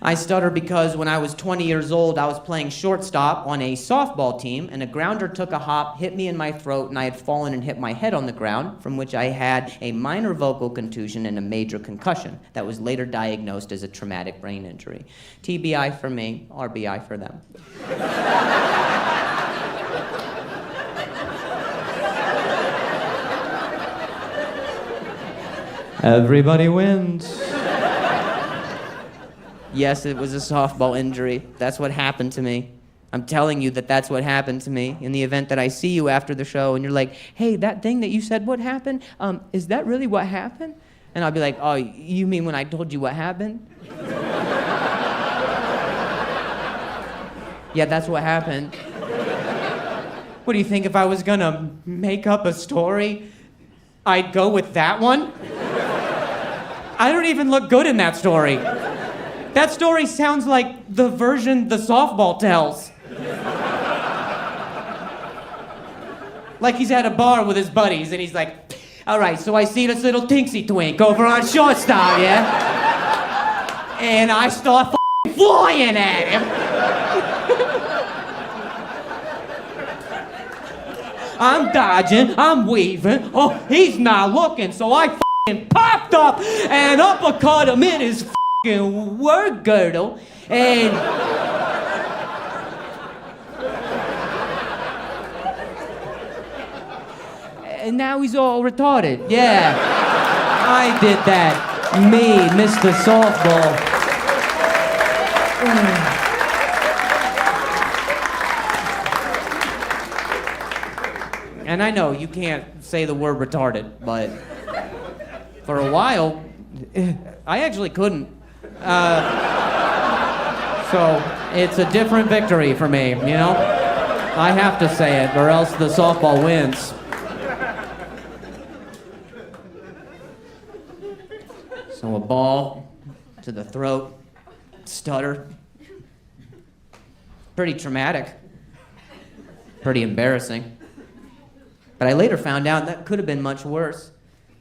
I stutter because when I was 20 years old, I was playing shortstop on a softball team, and a grounder took a hop, hit me in my throat, and I had fallen and hit my head on the ground, from which I had a minor vocal contusion and a major concussion that was later diagnosed as a traumatic brain injury. TBI for me, RBI for them. Everybody wins. Yes, it was a softball injury. That's what happened to me. I'm telling you that that's what happened to me. In the event that I see you after the show and you're like, hey, that thing that you said what happened, is that really what happened? And I'll be like, oh, you mean when I told you what happened? Yeah, that's what happened. What do you think, if I was gonna make up a story, I'd go with that one? I don't even look good in that story. That story sounds like the version the softball tells. Like he's at a bar with his buddies and he's like, all right, so I see this little tinksy twink over on shortstop, yeah? And I start flying at him. I'm dodging, I'm weaving, oh, he's not looking, so I popped up and uppercut him in his word girdle, and now he's all retarded. Yeah, I did that. Me, Mr. Softball. And I know you can't say the word retarded, but for a while, I actually couldn't. So it's a different victory for me, you know? I have to say it, or else the softball wins. So a ball to the throat, stutter. Pretty traumatic. Pretty embarrassing. But I later found out that could have been much worse.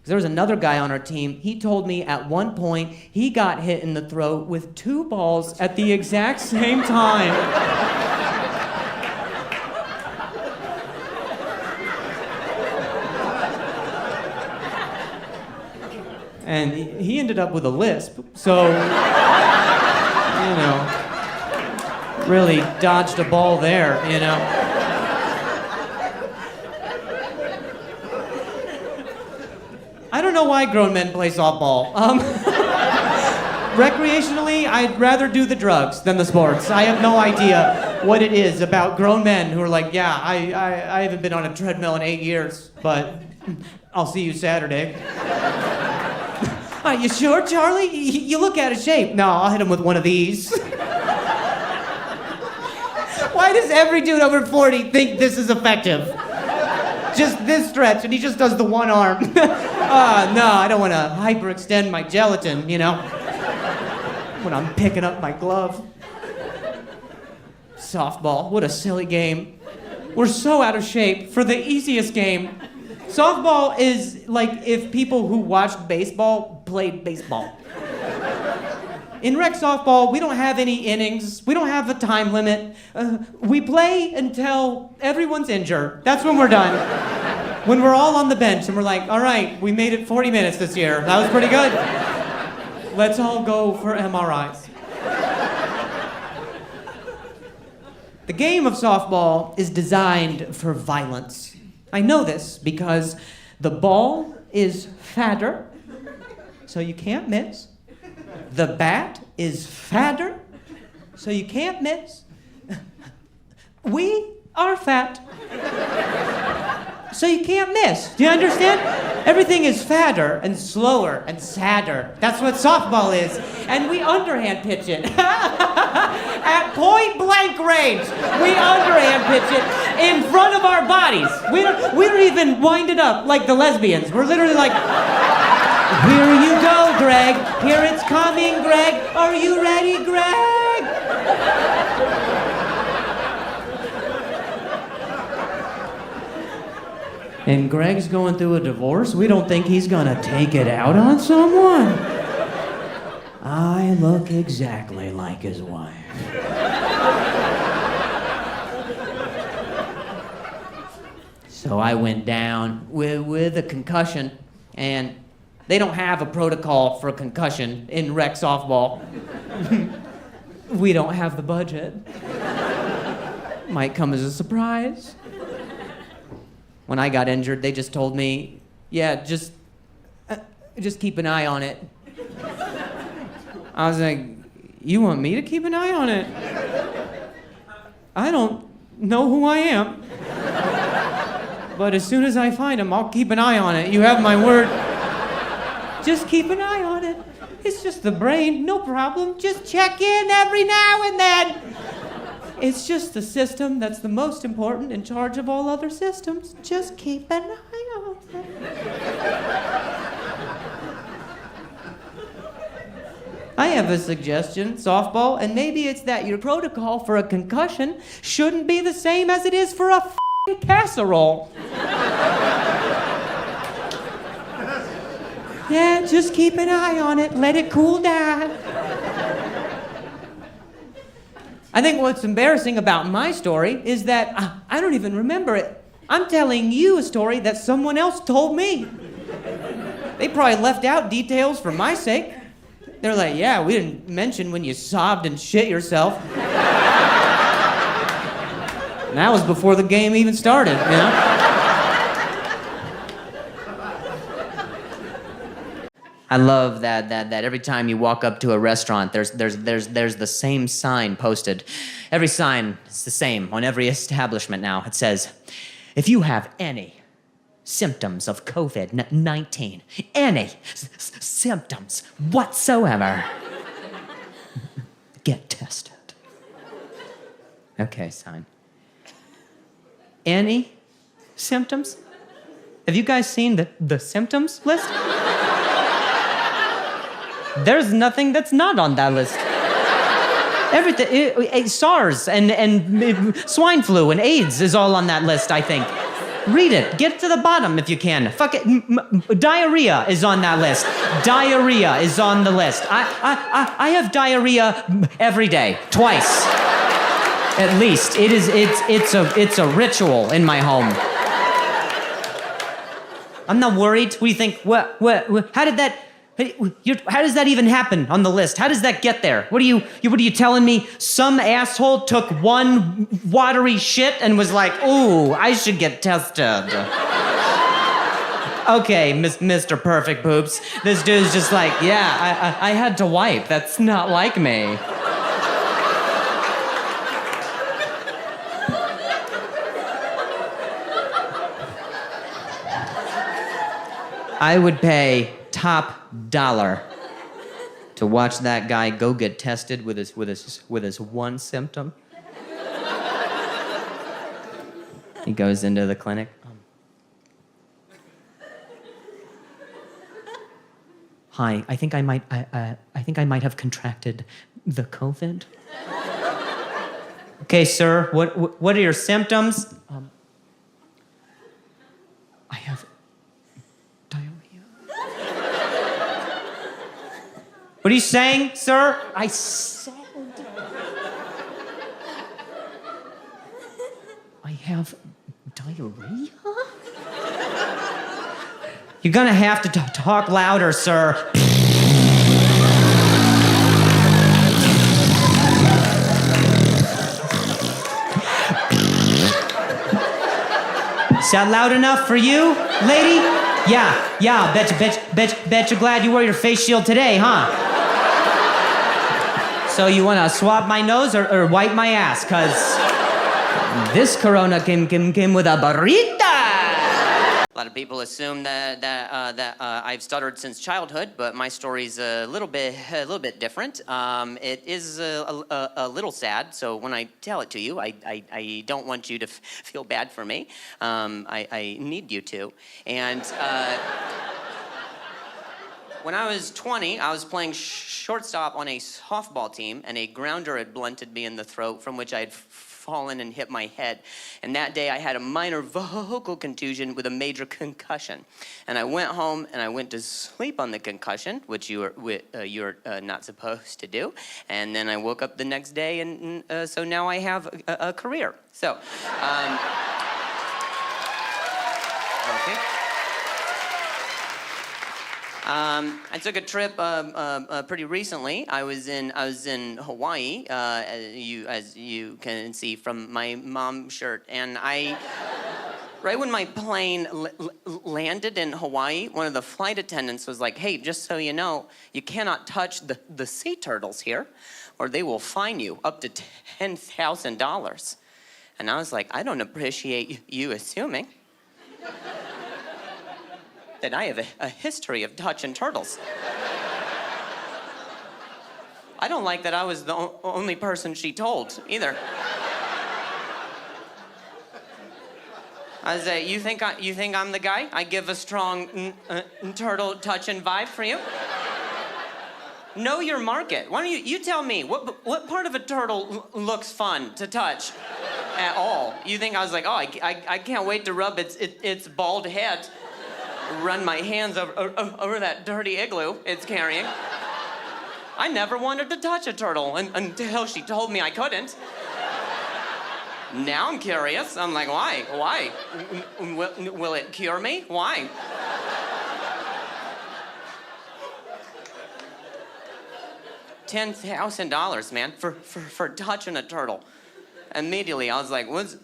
There was another guy on our team. He told me at one point he got hit in the throat with 2 balls at the exact same time. And he ended up with a lisp, so, you know, really dodged a ball there, you know. I don't know why grown men play softball. Recreationally, I'd rather do the drugs than the sports. I have no idea what it is about grown men who are like, yeah, I haven't been on a treadmill in 8 years, but I'll see you Saturday. Are you sure, Charlie? You look out of shape. No, I'll hit him with one of these. Why does every dude over 40 think this is effective? Just this stretch, and he just does the one arm. No, I don't want to hyperextend my gelatin, you know, when I'm picking up my glove. Softball, what a silly game. We're so out of shape for the easiest game. Softball is like if people who watched baseball played baseball. In rec softball, we don't have any innings. We don't have a time limit. We play until everyone's injured. That's when we're done. When we're all on the bench and we're like, all right, we made it 40 minutes this year. That was pretty good. Let's all go for MRIs. The game of softball is designed for violence. I know this because the ball is fatter, so you can't miss. The bat is fatter, so you can't miss. We are fat, so you can't miss. Do you understand? Everything is fatter and slower and sadder. That's what softball is. And we underhand pitch it. At point blank range, we underhand pitch it in front of our bodies. We don't even wind it up like the lesbians. We're literally like, here you go, Greg. Here it's coming, Greg. Are you ready, Greg? And Greg's going through a divorce. We don't think he's gonna take it out on someone. I look exactly like his wife. So I went down with a concussion, and they don't have a protocol for a concussion in rec softball. We don't have the budget. Might come as a surprise. When I got injured, they just told me, yeah, just keep an eye on it. I was like, you want me to keep an eye on it? I don't know who I am. But as soon as I find him, I'll keep an eye on it. You have my word. Just keep an eye on it. It's just the brain, no problem. Just check in every now and then. It's just the system that's the most important, in charge of all other systems. Just keep an eye on it. I have a suggestion, softball, and maybe it's that your protocol for a concussion shouldn't be the same as it is for a f***ing casserole. Yeah, just keep an eye on it, let it cool down. I think what's embarrassing about my story is that I don't even remember it. I'm telling you a story that someone else told me. They probably left out details for my sake. They're like, yeah, we didn't mention when you sobbed and shit yourself. And that was before the game even started, you know? I love that every time you walk up to a restaurant, there's the same sign posted. Every sign is the same on every establishment now. It says, if you have any symptoms of COVID-19, any symptoms whatsoever, get tested. Okay, sign. Any symptoms? Have you guys seen the symptoms list? There's nothing that's not on that list. Everything, SARS and swine flu and AIDS is all on that list, I think. Read it. Get to the bottom if you can. Fuck it. Diarrhea is on that list. Diarrhea is on the list. I have diarrhea every day, twice, at least. It's a ritual in my home. I'm not worried. What do you think? What? How did that? How does that even happen on the list? How does that get there? What are you telling me? Some asshole took one watery shit and was like, ooh, I should get tested. Okay, Mr. Perfect Poops. This dude's just like, yeah, I had to wipe. That's not like me. I would pay top dollar to watch that guy go get tested with his one symptom. He goes into the clinic. Hi, I think I might have contracted the COVID. Okay, sir, what are your symptoms? I have diarrhea. What are you saying, sir? I said I have diarrhea? You're gonna have to talk louder, sir. Is that loud enough for you, lady? Yeah, bet you're glad you wore your face shield today, huh? So you wanna swab my nose or wipe my ass? Cause this corona came with a burrito. A lot of people assume that I've stuttered since childhood, but my story's a little bit different. It is a little sad, so when I tell it to you, I don't want you to feel bad for me. I need you to. And when I was 20, I was playing shortstop on a softball team, and a grounder had blunted me in the throat, from which I had fallen and hit my head. And that day I had a minor vocal contusion with a major concussion. And I went home and I went to sleep on the concussion, which you're not supposed to do. And then I woke up the next day, and so now I have a career. So, okay. I took a trip pretty recently. I was in Hawaii, as you can see from my mom shirt, and right when my plane landed in Hawaii, one of the flight attendants was like, "Hey, just so you know, you cannot touch the sea turtles here, or they will fine you up to $10,000." And I was like, "I don't appreciate you assuming that I have a history of touching turtles. I don't like that I was the only person she told, either." I say, you think I'm the guy? I give a strong turtle touching vibe for you? Know your market. Why don't you tell me, what part of a turtle looks fun to touch at all? You think I was like, oh, I can't wait to rub its bald head, run my hands over that dirty igloo it's carrying. I never wanted to touch a turtle until she told me I couldn't. Now I'm curious. I'm like, why? Why? Will it cure me? Why? $10,000, man, for touching a turtle. Immediately, I was like, what's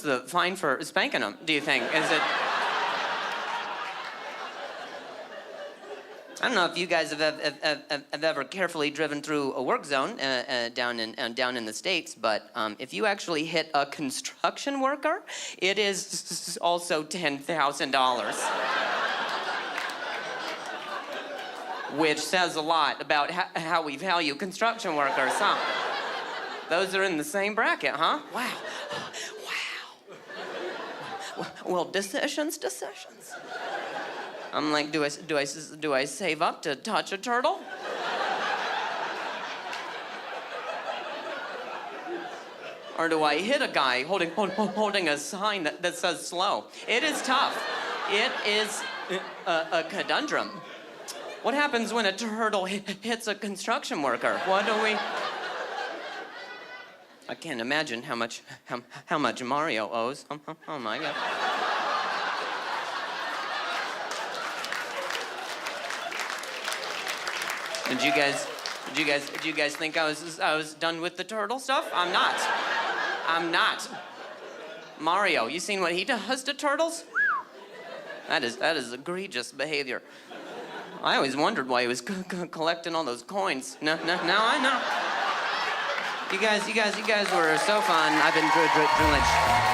the fine for spanking them, do you think? Is it... I don't know if you guys have ever carefully driven through a work zone down in the States, but if you actually hit a construction worker, it is also $10,000. Which says a lot about how we value construction workers, huh? Those are in the same bracket, huh? Wow. Wow. Well, decisions. I'm like, do I save up to touch a turtle? Or do I hit a guy holding a sign that says slow? It is tough. It is a conundrum. What happens when a turtle hits a construction worker? What do we... I can't imagine how much Mario owes. Oh my God. Did you guys think I was done with the turtle stuff? I'm not. Mario, you seen what he does to turtles? That is egregious behavior. I always wondered why he was collecting all those coins. Now I know. You guys were so fun. I've been Drew Lynch.